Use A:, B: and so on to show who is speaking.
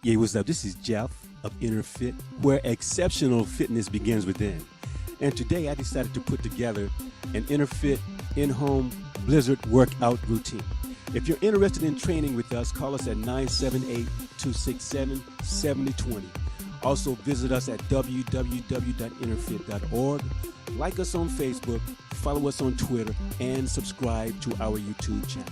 A: Yeah, what's up? This is Jeff of INNERFIT, where exceptional fitness begins within. And today I decided to put together an INNERFIT in-home blizzard workout routine. If you're interested in training with us, call us at 978-267-7020. Also visit us at www.innerfit.org. Like us on Facebook, follow us on Twitter, and subscribe to our YouTube channel.